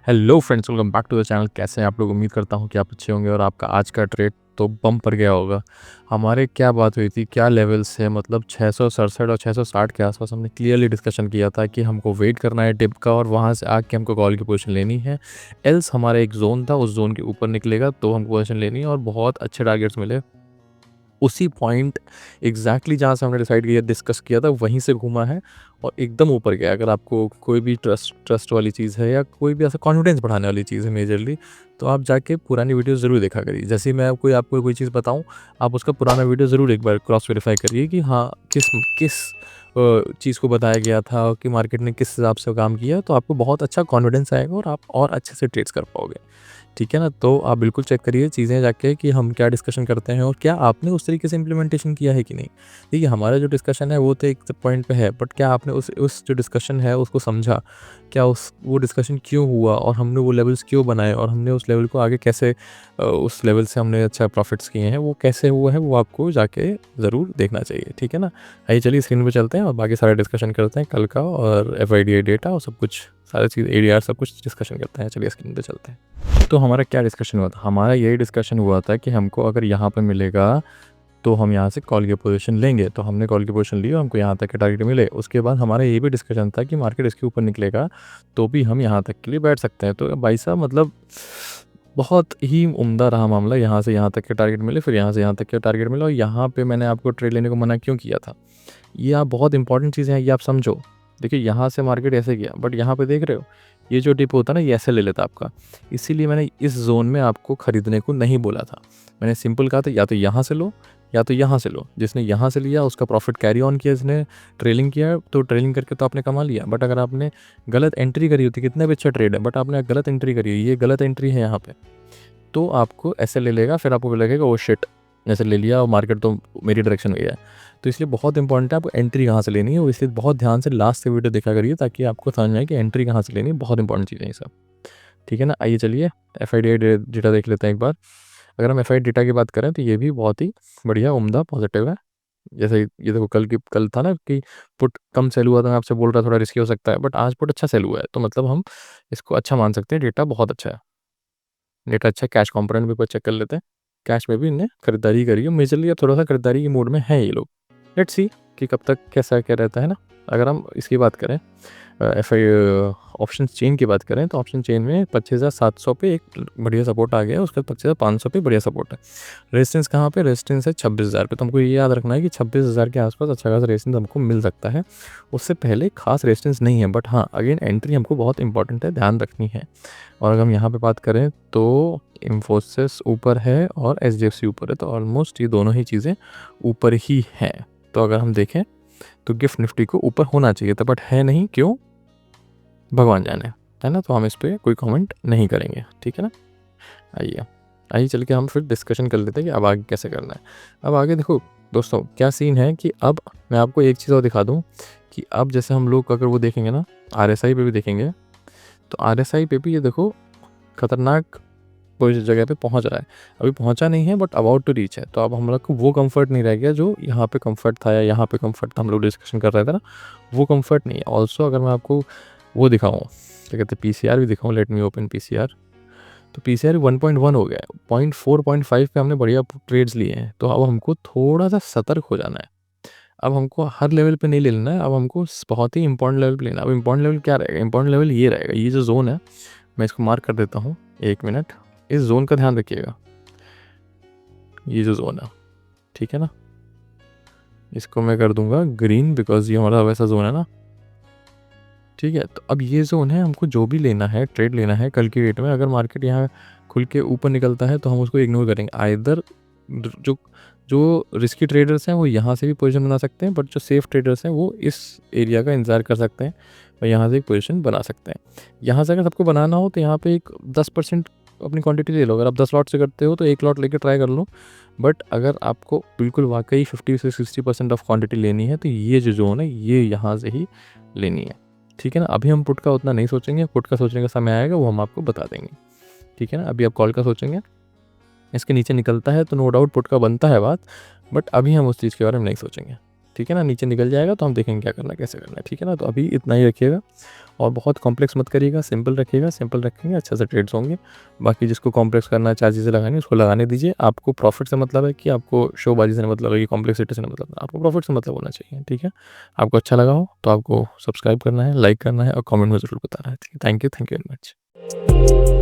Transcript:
Hello friends, welcome back to the channel. कैसे हैं आप लोग? उम्मीद करता हूं कि आप अच्छे होंगे और आपका आज का ट्रेड तो बम पर गया होगा। हमारे क्या बात हुई थी, क्या लेवल्स है, मतलब 667 और 660 के आसपास हमने क्लियरली डिस्कशन किया था कि हमको वेट करना है डिप का और वहां से आके हमको कॉल की पोजीशन लेनी है। एल्स हमारा एक जोन था, उस जोन के ऊपर निकलेगा तो हमको पोजीशन लेनी है और बहुत अच्छे टारगेट्स मिले। उसी पॉइंट एग्जैक्टली जहाँ से हमने डिसाइड किया, डिस्कस किया था, वहीं से घूमा है और एकदम ऊपर गया। अगर आपको कोई भी ट्रस्ट वाली चीज़ है या कोई भी ऐसा कॉन्फिडेंस बढ़ाने वाली चीज़ है मेजरली, तो आप जाके पुरानी वीडियो ज़रूर देखा करिए। जैसे ही मैं आपको कोई चीज़ बताऊं, आप उसका पुराना वीडियो ज़रूर एक बार क्रॉस वेरीफाई करिए कि हाँ, किस किस चीज़ को बताया गया था कि मार्केट ने किस हिसाब से काम किया, तो आपको बहुत अच्छा कॉन्फिडेंस आएगा और आप और अच्छे से ट्रेड्स कर पाओगे। ठीक है ना? तो आप बिल्कुल चेक करिए चीज़ें जाके कि हम क्या डिस्कशन करते हैं और क्या आपने उस तरीके से इम्प्लीमेंटेशन किया है कि नहीं। देखिए, हमारा जो डिस्कशन है वो तो एक पॉइंट पे है, बट क्या आपने उस जो डिस्कशन है उसको समझा? क्या उस वो डिस्कशन क्यों हुआ और हमने वो लेवल्स क्यों बनाए और हमने उस लेवल को आगे कैसे उस लेवल से हमने अच्छा प्रॉफिट्स किए हैं, वो कैसे हुआ है, वो आपको जाके ज़रूर देखना चाहिए। ठीक है ना? आइए चलिए स्क्रीन पे चलते हैं और बाकी सारा डिस्कशन करते हैं कल का, और एफआईडीआई डेटा और सब कुछ, सारी चीज़ एडीआर सब कुछ डिस्कशन करते हैं। चलिए स्क्रीन पे चलते हैं। तो हमारा क्या डिस्कशन हुआ था? हमारा यही डिस्कशन हुआ था कि हमको अगर यहाँ पे मिलेगा तो हम यहाँ से कॉल की पोजीशन लेंगे। तो हमने कॉल की पोजीशन ली और हमको यहाँ तक के टारगेट मिले। उसके बाद हमारा ये भी डिस्कशन था कि मार्केट इसके ऊपर निकलेगा तो भी हम यहाँ तक के लिए बैठ सकते हैं। तो भाई साहब, मतलब बहुत ही उम्दा रहा मामला। यहाँ से यहाँ तक के टारगेट मिले, फिर यहाँ से यहाँ तक के टारगेट मिले, और यहाँ पे मैंने आपको ट्रेड लेने को मना क्यों किया था, ये आप बहुत इंपॉर्टेंट चीज़ें हैं, ये आप समझो। देखिए, यहाँ से मार्केट ऐसे गया, बट यहाँ पे देख रहे हो ये जो डिप होता है ना, ये ऐसे ले लेता आपका। इसीलिए मैंने इस जोन में आपको खरीदने को नहीं बोला था। मैंने सिंपल कहा था या तो यहाँ से लो या तो यहाँ से लो। जिसने यहाँ से लिया उसका प्रॉफिट कैरी ऑन किया, जिसने ट्रेलिंग किया तो ट्रेलिंग करके तो आपने कमा लिया। बट अगर आपने गलत एंट्री करी होती, कितना भी अच्छा ट्रेड है, बट आपने गलत एंट्री करी, ये गलत एंट्री है यहाँ पे, तो आपको ऐसे ले लेगा, फिर आपको लगेगा ओ शिट, ऐसे ले लिया और मार्केट तो मेरी डायरेक्शन में गया है। तो इसलिए बहुत इंपॉर्टेंट है आपको एंट्री कहाँ से लेनी है, वो इसलिए बहुत ध्यान से लास्ट से वीडियो देखा करिए ताकि आपको समझ में आए कि एंट्री कहाँ से लेनी है। बहुत इंपॉर्टेंट चीज़ें ये सब। ठीक है ना? आइए चलिए एफ आई डेटा देख लेते हैं एक बार। अगर हम एफ आई डेटा की बात करें तो ये भी बहुत ही बढ़िया, उम्दा, पॉजिटिव है। जैसे ये देखो, कल था ना कि पुट कम सेल हुआ था, मैं आपसे बोल रहा थोड़ा रिस्की हो सकता है, बट आज पुट अच्छा सेल हुआ है, तो मतलब हम इसको अच्छा मान सकते हैं। डेटा बहुत अच्छा है, डेटा अच्छा है। कैश कंपोनेंट भी चेक कर लेते हैं। कैश में भी इन्हें खरीदारी करी है मेजरली, अब थोड़ा सा खरीदारी की मूड में है ये लोग। लेट्स सी कि कब तक कैसा क्या रहता है ना। अगर हम इसकी बात करें, एफ आई ऑप्शन चेन की बात करें, तो ऑप्शन चेन में 25,700 पे एक बढ़िया सपोर्ट आ गया है। उसके बाद 25,500 पे बढ़िया सपोर्ट है। रेजिस्टेंस कहाँ पे? रेजिस्टेंस है 26,000 पे। तो हमको ये याद रखना है कि 26,000 के आसपास अच्छा खासा रेजिस्टेंस हमको मिल सकता है। उससे पहले खास रेजिस्टेंस नहीं है, बट हाँ, अगेन एंट्री हमको बहुत इंपॉर्टेंट है, ध्यान रखनी है। और अगर हम यहाँ पे बात करें तो इन्फोसिस ऊपर है और एचडीएफसी ऊपर है, तो ऑलमोस्ट ये दोनों ही चीज़ें ऊपर ही हैं। तो अगर हम देखें तो गिफ्ट निफ्टी को ऊपर होना चाहिए था, बट है नहीं, क्यों, भगवान जाने, है ना? तो हम इस पर कोई कमेंट नहीं करेंगे। ठीक है ना? आइए आइए चल के हम फिर डिस्कशन कर लेते हैं कि अब आगे कैसे करना है। अब आगे देखो दोस्तों, क्या सीन है कि अब मैं आपको एक चीज़ और दिखा दूँ कि अब जैसे हम लोग अगर वो देखेंगे ना, आरएसआई पे भी देखेंगे, तो आरएसआई पे भी ये देखो खतरनाक कोई जगह पे पहुंच रहा है। अभी पहुंचा नहीं है, बट अबाउट टू रीच है। तो अब हम लोग को वो कंफर्ट नहीं रह गया जो यहाँ पे कंफर्ट था या यहाँ पे कंफर्ट था, हम लोग डिस्कशन कर रहे थे ना, वो कंफर्ट नहीं है। ऑल्सो अगर मैं आपको वो दिखाऊँ, क्या कहते हैं, पीसीआर भी दिखाऊँ, लेट मी ओपन पीसीआर। तो पीसीआर 1.1 हो गया है, 0.4 0.5 पे हमने बढ़िया ट्रेड्स लिए हैं। तो अब हमको थोड़ा सा सतर्क हो जाना है। अब हमको हर लेवल पे नहीं ले लेना है, अब हमको बहुत ही इंपॉर्टेंट लेवल पे लेना है। अब इंपॉर्टेंट लेवल क्या रहेगा? इंपॉर्टेंट लेवल ये रहेगा, ये जो जोन है, मैं इसको मार्क कर देता हूँ, 1 मिनट। इस जोन का ध्यान रखिएगा, ये जो जोन है, ठीक है ना, इसको मैं कर दूंगा ग्रीन, बिकॉज ये हमारा वैसा जोन है ना। ठीक है, तो अब ये जोन है, हमको जो भी लेना है, ट्रेड लेना है कल की डेट में, अगर मार्केट यहाँ खुल के ऊपर निकलता है तो हम उसको इग्नोर करेंगे। आइदर जो जो रिस्की ट्रेडर्स हैं वो यहाँ से भी पोजीशन बना सकते हैं, बट जो सेफ ट्रेडर्स हैं वो इस एरिया का इंतज़ार कर सकते हैं और यहाँ से एक पोजीशन बना सकते हैं। यहाँ से अगर सबको बनाना हो तो यहाँ पे एक 10% अपनी क्वांटिटी ले लो। अगर आप 10 लॉट से करते हो तो 1 लॉट लेके ट्राई कर लो। बट अगर आपको बिल्कुल वाकई 50 से 60% ऑफ क्वांटिटी लेनी है तो ये जो जोन है ये यहाँ से ही लेनी है। ठीक है ना? अभी हम पुट का उतना नहीं सोचेंगे, पुट का सोचने का समय आएगा, वो हम आपको बता देंगे। ठीक है ना? अभी आप कॉल का सोचेंगे, इसके नीचे निकलता है तो नो डाउट पुट का बनता है बात, बट अभी हम उस चीज़ के बारे में नहीं सोचेंगे। ठीक है ना, नीचे निकल जाएगा तो हम देखेंगे क्या करना है, कैसे करना है, ठीक है ना। तो अभी इतना ही रखिएगा और बहुत कॉम्प्लेक्स मत करिएगा, सिंपल रखिएगा, सिंपल रखेंगे अच्छा से ट्रेड्स होंगे। बाकी जिसको कॉम्प्लेक्स करना है, 4 चीज़ें लगानी है, उसको लगाने दीजिए। आपको प्रॉफिट से मतलब है कि आपको शोबाजी से मतलब है कि कॉम्प्लेक्सिटी से मतलब है, आपको प्रॉफिट से मतलब होना चाहिए, ठीक है। आपको अच्छा लगा हो तो आपको सब्सक्राइब करना है, लाइक करना है और कमेंट में ज़रूर बताना है, ठीक है। Thank you very much.